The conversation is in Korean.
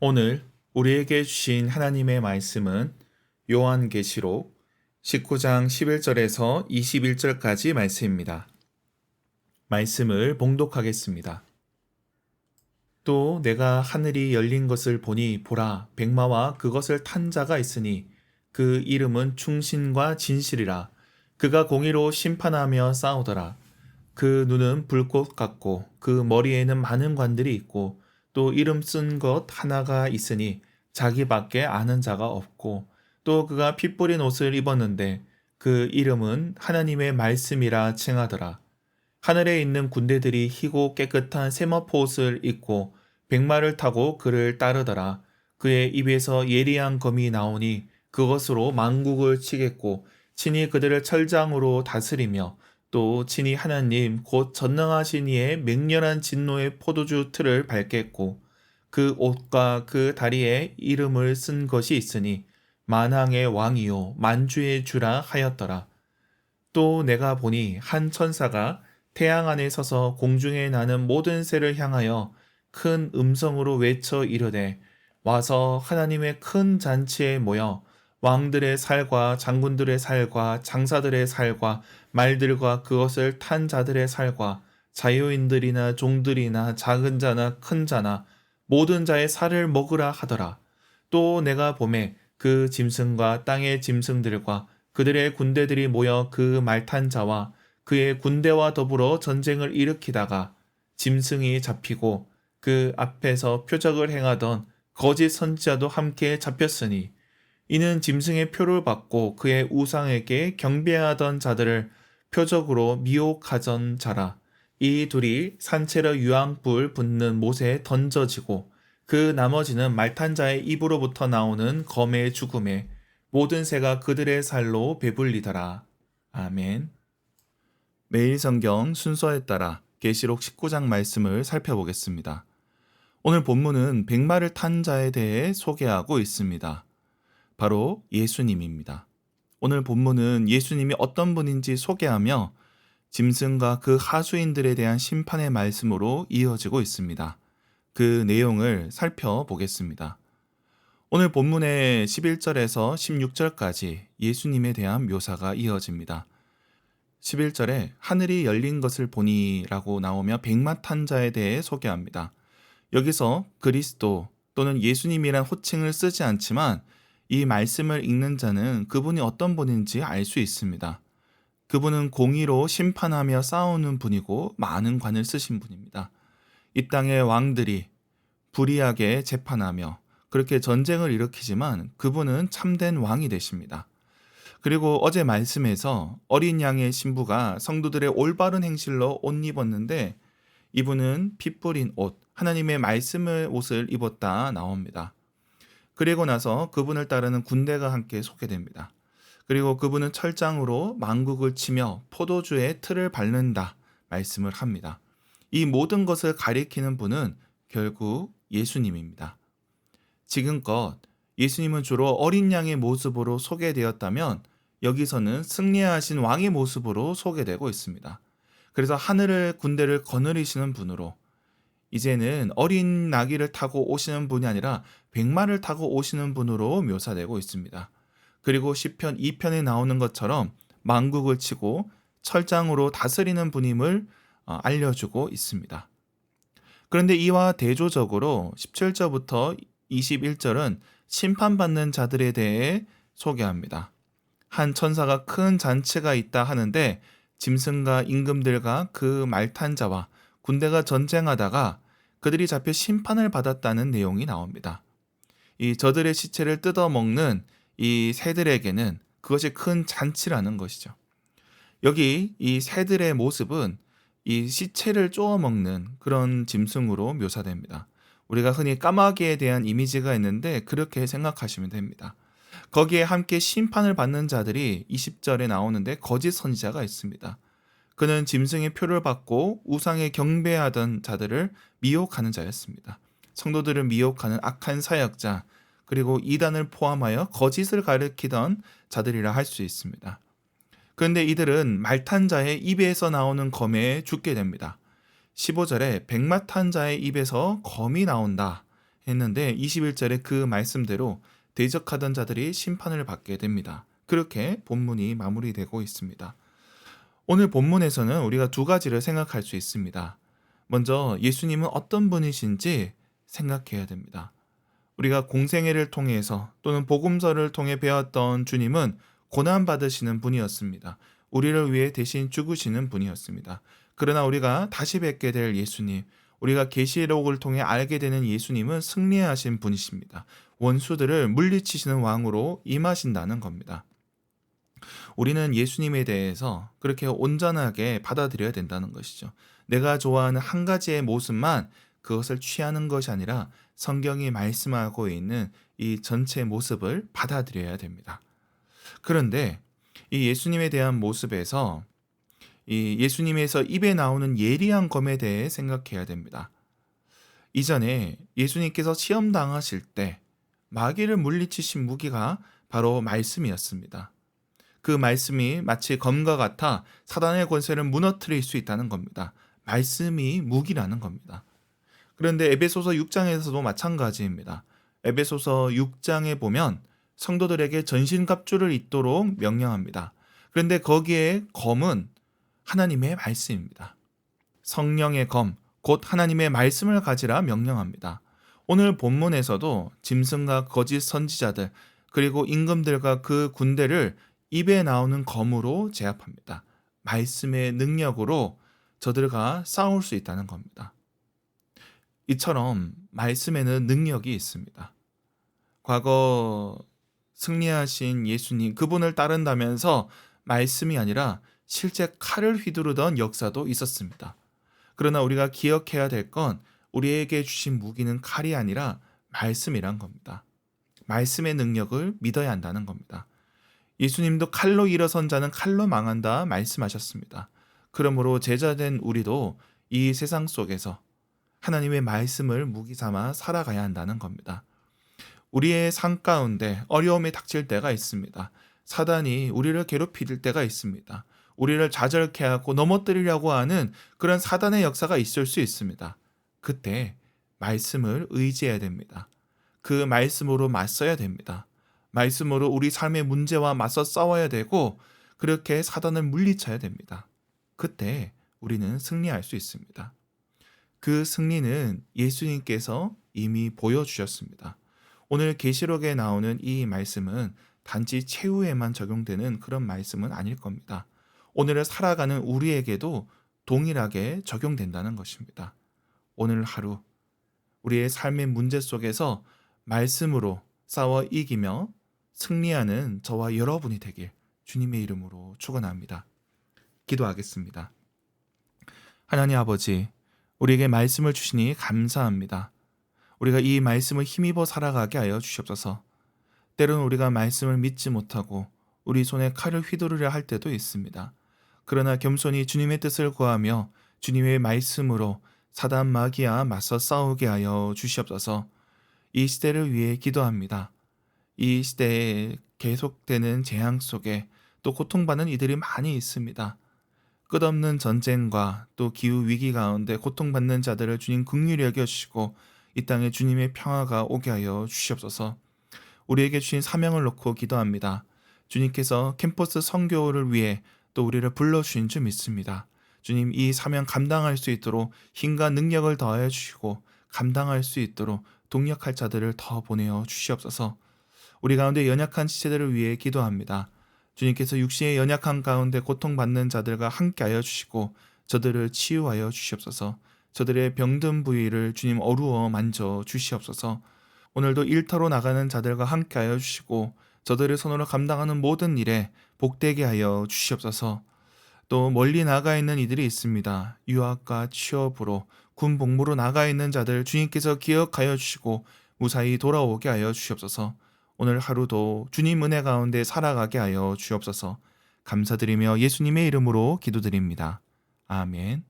오늘 우리에게 주신 하나님의 말씀은 요한계시록 19장 11절에서 21절까지 말씀입니다. 말씀을 봉독하겠습니다. 또 내가 하늘이 열린 것을 보니 보라 백마와 그것을 탄 자가 있으니 그 이름은 충신과 진실이라. 그가 공의로 심판하며 싸우더라. 그 눈은 불꽃 같고 그 머리에는 많은 관들이 있고 또 이름 쓴 것 하나가 있으니 자기밖에 아는 자가 없고 또 그가 피 뿌린 옷을 입었는데 그 이름은 하나님의 말씀이라 칭하더라. 하늘에 있는 군대들이 희고 깨끗한 세마포 옷을 입고 백마를 타고 그를 따르더라. 그의 입에서 예리한 검이 나오니 그것으로 만국을 치겠고 친히 그들을 철장으로 다스리며 또 친히 하나님 곧 전능하신 이의 맹렬한 진노의 포도주 틀을 밟겠고 그 옷과 그 다리에 이름을 쓴 것이 있으니 만왕의 왕이요 만주의 주라 하였더라. 또 내가 보니 한 천사가 태양 안에 서서 공중에 나는 모든 새를 향하여 큰 음성으로 외쳐 이르되 와서 하나님의 큰 잔치에 모여 왕들의 살과 장군들의 살과 장사들의 살과 말들과 그것을 탄 자들의 살과 자유인들이나 종들이나 작은 자나 큰 자나 모든 자의 살을 먹으라 하더라. 또 내가 보매 그 짐승과 땅의 짐승들과 그들의 군대들이 모여 그 말탄 자와 그의 군대와 더불어 전쟁을 일으키다가 짐승이 잡히고 그 앞에서 표적을 행하던 거짓 선지자도 함께 잡혔으니 이는 짐승의 표를 받고 그의 우상에게 경배하던 자들을 표적으로 미혹하던 자라. 이 둘이 산채로 유황불 붙는 못에 던져지고 그 나머지는 말탄 자의 입으로부터 나오는 검의 죽음에 모든 새가 그들의 살로 배불리더라. 아멘. 매일 성경 순서에 따라 계시록 19장 말씀을 살펴보겠습니다. 오늘 본문은 백마를 탄 자에 대해 소개하고 있습니다. 바로 예수님입니다. 오늘 본문은 예수님이 어떤 분인지 소개하며 짐승과 그 하수인들에 대한 심판의 말씀으로 이어지고 있습니다. 그 내용을 살펴보겠습니다. 오늘 본문의 11절에서 16절까지 예수님에 대한 묘사가 이어집니다. 11절에 하늘이 열린 것을 보니 라고 나오며 백마 탄 자에 대해 소개합니다. 여기서 그리스도 또는 예수님이란 호칭을 쓰지 않지만 이 말씀을 읽는 자는 그분이 어떤 분인지 알 수 있습니다. 그분은 공의로 심판하며 싸우는 분이고 많은 관을 쓰신 분입니다. 이 땅의 왕들이 불의하게 재판하며 그렇게 전쟁을 일으키지만 그분은 참된 왕이 되십니다. 그리고 어제 말씀에서 어린 양의 신부가 성도들의 올바른 행실로 옷 입었는데 이분은 피 뿌린 옷, 하나님의 말씀의 옷을 입었다 나옵니다. 그리고 나서 그분을 따르는 군대가 함께 소개됩니다. 그리고 그분은 철장으로 만국을 치며 포도주의 틀을 밟는다 말씀을 합니다. 이 모든 것을 가리키는 분은 결국 예수님입니다. 지금껏 예수님은 주로 어린 양의 모습으로 소개되었다면 여기서는 승리하신 왕의 모습으로 소개되고 있습니다. 그래서 하늘의 군대를 거느리시는 분으로 이제는 어린 나귀를 타고 오시는 분이 아니라 백마를 타고 오시는 분으로 묘사되고 있습니다. 그리고 시편 2편에 나오는 것처럼 만국을 치고 철장으로 다스리는 분임을 알려주고 있습니다. 그런데 이와 대조적으로 17절부터 21절은 심판받는 자들에 대해 소개합니다. 한 천사가 큰 잔치가 있다 하는데 짐승과 임금들과 그 말탄 자와 군대가 전쟁하다가 그들이 잡혀 심판을 받았다는 내용이 나옵니다. 이 저들의 시체를 뜯어먹는 이 새들에게는 그것이 큰 잔치라는 것이죠. 여기 이 새들의 모습은 이 시체를 쪼아먹는 그런 짐승으로 묘사됩니다. 우리가 흔히 까마귀에 대한 이미지가 있는데 그렇게 생각하시면 됩니다. 거기에 함께 심판을 받는 자들이 20절에 나오는데 거짓 선지자가 있습니다. 그는 짐승의 표를 받고 우상에 경배하던 자들을 미혹하는 자였습니다. 성도들을 미혹하는 악한 사역자, 그리고 이단을 포함하여 거짓을 가리키던 자들이라 할 수 있습니다. 그런데 이들은 말탄 자의 입에서 나오는 검에 죽게 됩니다. 15절에 백마 탄 자의 입에서 검이 나온다 했는데 21절에 그 말씀대로 대적하던 자들이 심판을 받게 됩니다. 그렇게 본문이 마무리되고 있습니다. 오늘 본문에서는 우리가 두 가지를 생각할 수 있습니다. 먼저 예수님은 어떤 분이신지 생각해야 됩니다. 우리가 공생애를 통해서 또는 복음서를 통해 배웠던 주님은 고난받으시는 분이었습니다. 우리를 위해 대신 죽으시는 분이었습니다. 그러나 우리가 다시 뵙게 될 예수님, 우리가 계시록을 통해 알게 되는 예수님은 승리하신 분이십니다. 원수들을 물리치시는 왕으로 임하신다는 겁니다. 우리는 예수님에 대해서 그렇게 온전하게 받아들여야 된다는 것이죠. 내가 좋아하는 한 가지의 모습만 그것을 취하는 것이 아니라 성경이 말씀하고 있는 이 전체 모습을 받아들여야 됩니다. 그런데 이 예수님에 대한 모습에서 이 예수님에서 입에 나오는 예리한 검에 대해 생각해야 됩니다. 이전에 예수님께서 시험 당하실 때 마귀를 물리치신 무기가 바로 말씀이었습니다. 그 말씀이 마치 검과 같아 사단의 권세를 무너뜨릴 수 있다는 겁니다. 말씀이 무기라는 겁니다. 그런데 에베소서 6장에서도 마찬가지입니다. 에베소서 6장에 보면 성도들에게 전신갑주를 입도록 명령합니다. 그런데 거기에 검은 하나님의 말씀입니다. 성령의 검, 곧 하나님의 말씀을 가지라 명령합니다. 오늘 본문에서도 짐승과 거짓 선지자들 그리고 임금들과 그 군대를 입에 나오는 검으로 제압합니다. 말씀의 능력으로 저들과 싸울 수 있다는 겁니다. 이처럼 말씀에는 능력이 있습니다. 과거 승리하신 예수님, 그분을 따른다면서 말씀이 아니라 실제 칼을 휘두르던 역사도 있었습니다. 그러나 우리가 기억해야 될 건 우리에게 주신 무기는 칼이 아니라 말씀이란 겁니다. 말씀의 능력을 믿어야 한다는 겁니다. 예수님도 칼로 일어선 자는 칼로 망한다 말씀하셨습니다. 그러므로 제자된 우리도 이 세상 속에서 하나님의 말씀을 무기 삼아 살아가야 한다는 겁니다. 우리의 삶 가운데 어려움이 닥칠 때가 있습니다. 사단이 우리를 괴롭힐 때가 있습니다. 우리를 좌절케 하고 넘어뜨리려고 하는 그런 사단의 역사가 있을 수 있습니다. 그때 말씀을 의지해야 됩니다. 그 말씀으로 맞서야 됩니다. 말씀으로 우리 삶의 문제와 맞서 싸워야 되고 그렇게 사단을 물리쳐야 됩니다. 그때 우리는 승리할 수 있습니다. 그 승리는 예수님께서 이미 보여주셨습니다. 오늘 계시록에 나오는 이 말씀은 단지 최후에만 적용되는 그런 말씀은 아닐 겁니다. 오늘을 살아가는 우리에게도 동일하게 적용된다는 것입니다. 오늘 하루 우리의 삶의 문제 속에서 말씀으로 싸워 이기며 승리하는 저와 여러분이 되길 주님의 이름으로 축원합니다. 기도하겠습니다. 하나님 아버지, 우리에게 말씀을 주시니 감사합니다. 우리가 이 말씀을 힘입어 살아가게 하여 주시옵소서. 때로는 우리가 말씀을 믿지 못하고 우리 손에 칼을 휘두르려 할 때도 있습니다. 그러나 겸손히 주님의 뜻을 구하며 주님의 말씀으로 사단 마귀와 맞서 싸우게 하여 주시옵소서. 이 시대를 위해 기도합니다. 이 시대에 계속되는 재앙 속에 또 고통받는 이들이 많이 있습니다. 끝없는 전쟁과 또 기후 위기 가운데 고통받는 자들을 주님 긍휼히 여겨주시고 이 땅에 주님의 평화가 오게 하여 주시옵소서. 우리에게 주신 사명을 놓고 기도합니다. 주님께서 캠퍼스 선교를 위해 또 우리를 불러주신 줄 믿습니다. 주님, 이 사명 감당할 수 있도록 힘과 능력을 더하여 주시고 감당할 수 있도록 동력할 자들을 더 보내어 주시옵소서. 우리 가운데 연약한 지체들을 위해 기도합니다. 주님께서 육신의 연약한 가운데 고통받는 자들과 함께하여 주시고 저들을 치유하여 주시옵소서. 저들의 병든 부위를 주님 어루어 만져 주시옵소서. 오늘도 일터로 나가는 자들과 함께하여 주시고 저들의 손으로 감당하는 모든 일에 복되게 하여 주시옵소서. 또 멀리 나가 있는 이들이 있습니다. 유학과 취업으로 군 복무로 나가 있는 자들 주님께서 기억하여 주시고 무사히 돌아오게 하여 주시옵소서. 오늘 하루도 주님 은혜 가운데 살아가게 하여 주옵소서. 감사드리며 예수님의 이름으로 기도드립니다. 아멘.